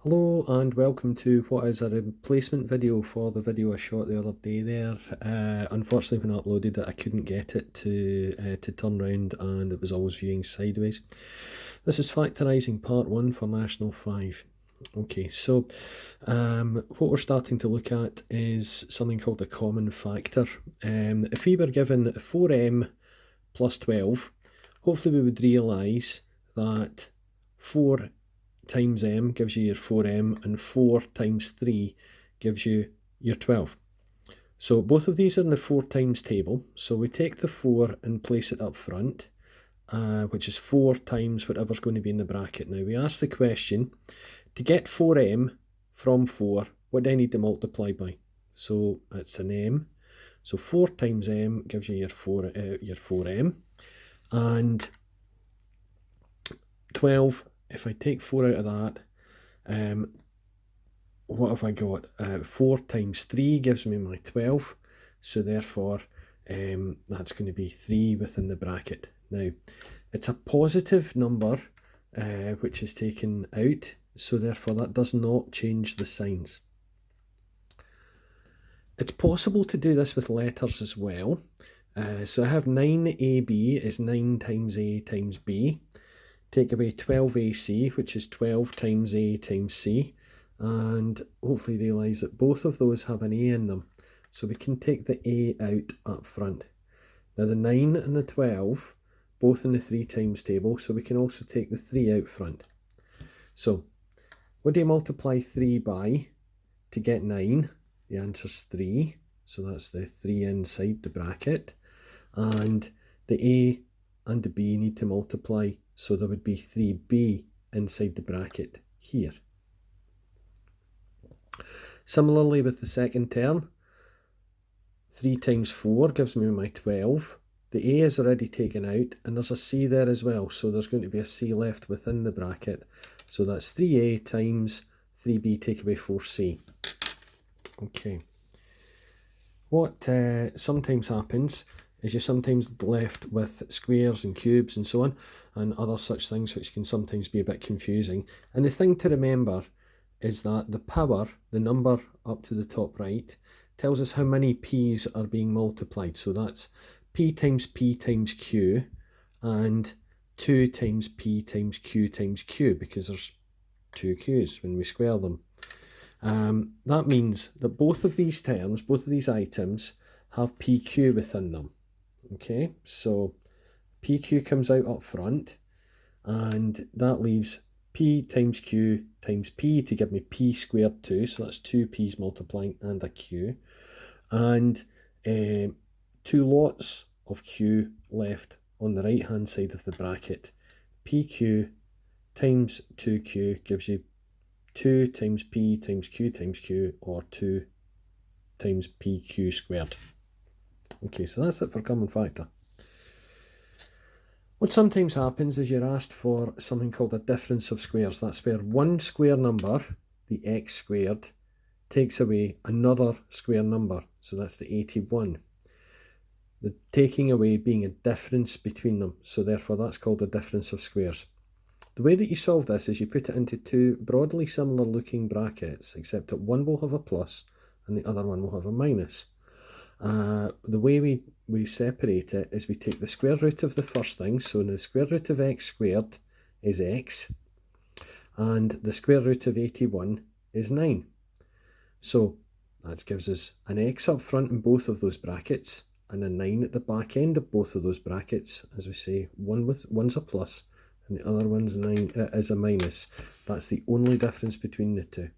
Hello and welcome to what is a replacement video for the video I shot the other day there. Unfortunately when I uploaded it I couldn't get it to turn around and it was always viewing sideways. This is Factorising part 1 for National 5. Okay, so what we're starting to look at is something called the common factor. If we were given 4m plus 12, hopefully we would realise that 4 times m gives you your 4m and 4 times 3 gives you your 12. So both of these are in the 4 times table. So we take the 4 and place it up front, which is 4 times whatever's going to be in the bracket. Now we ask the question, to get 4m from 4, what do I need to multiply by? So it's an m. So 4 times m gives you your 4m. And 12, if I take 4 out of that, what have I got? 4 times 3 gives me my 12, so therefore that's going to be 3 within the bracket. Now, it's a positive number which is taken out, so therefore that does not change the signs. It's possible to do this with letters as well. So I have 9ab is 9 times a times b. Take away 12ac, which is 12 times a times c, and hopefully realise that both of those have an a in them. So we can take the a out up front. Now the 9 and the 12, both in the 3 times table, so we can also take the 3 out front. So what do you multiply 3 by to get 9? The answer's 3, so that's the 3 inside the bracket. And the a and the b need to multiply, so there would be 3b inside the bracket here. Similarly with the second term, 3 times 4 gives me my 12. The a is already taken out and there's a c there as well, so there's going to be a c left within the bracket. So that's 3a times 3b take away 4c. Okay. What sometimes happens is you're sometimes left with squares and cubes and so on, and other such things which can sometimes be a bit confusing. And the thing to remember is that the power, the number up to the top right, tells us how many p's are being multiplied. So that's p times q, and 2 times p times q, because there's 2 q's when we square them. That means that both of these terms, both of these items, have pq within them. Okay, so pq comes out up front, and that leaves p times q times p to give me p squared 2, so that's 2 p's multiplying and a q, and 2 lots of q left on the right hand side of the bracket. pq times 2q gives you 2 times p times q, or 2 times pq squared. Okay, so that's it for common factor. What sometimes happens is you're asked for something called a difference of squares. That's where one square number, the x squared, takes away another square number. So that's the 81. The taking away being a difference between them. So therefore that's called a difference of squares. The way that you solve this is you put it into two broadly similar looking brackets, except that one will have a plus and the other one will have a minus. The way we separate it is we take the square root of the first thing, so the square root of x squared is x, and the square root of 81 is 9. So that gives us an x up front in both of those brackets, and a 9 at the back end of both of those brackets. As we say, one's a plus, and the other one's is a minus. That's the only difference between the two.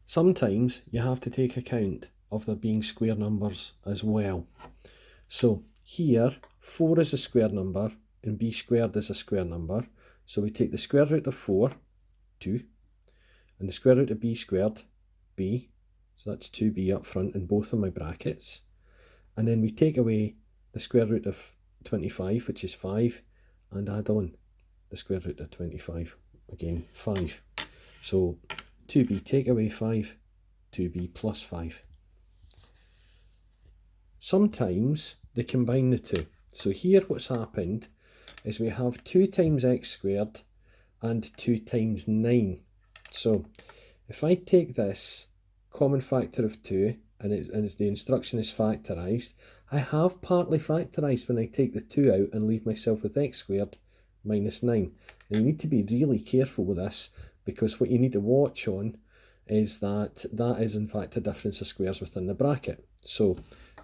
Sometimes you have to take account of there being square numbers as well. So here, 4 is a square number and b squared is a square number. So we take the square root of 4, 2, and the square root of b squared, b. So that's 2b up front in both of my brackets. And then we take away the square root of 25, which is 5, and add on the square root of 25, again 5. So 2b take away 5, 2b plus 5. Sometimes they combine the two. So here what's happened is we have 2 times x squared and 2 times 9. So if I take this common factor of 2, and the instruction is factorised, I have partly factorised when I take the 2 out and leave myself with x squared minus 9. Now you need to be really careful with this, because what you need to watch on is that that is in fact a difference of squares within the bracket. So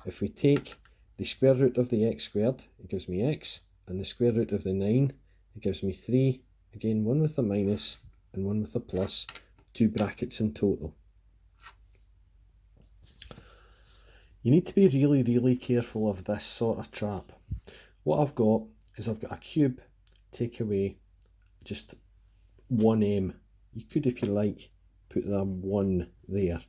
if we take the square root of the x squared, it gives me x, and the square root of the 9, it gives me 3, again one with a minus and one with a plus, 2 brackets in total. You need to be really, really careful of this sort of trap. What I've got is I've got a cube, take away just 1m. You could, if you like, put that 1 there.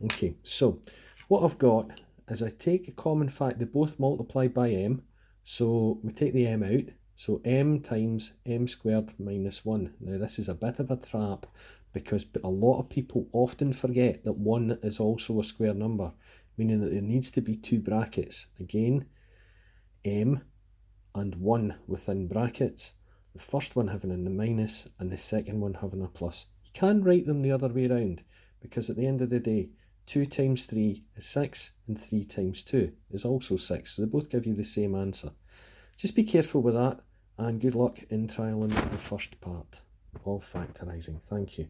Okay, so what I've got is I take a common fact, they both multiply by m, so we take the m out, so m times m squared minus 1. Now this is a bit of a trap, because a lot of people often forget that 1 is also a square number, meaning that there needs to be 2 brackets. Again, m and 1 within brackets. The first one having a minus and the second one having a plus. You can write them the other way around, because at the end of the day, 2 times 3 is 6 and 3 times 2 is also 6. So they both give you the same answer. Just be careful with that, and good luck in trialing the first part of factorising. Thank you.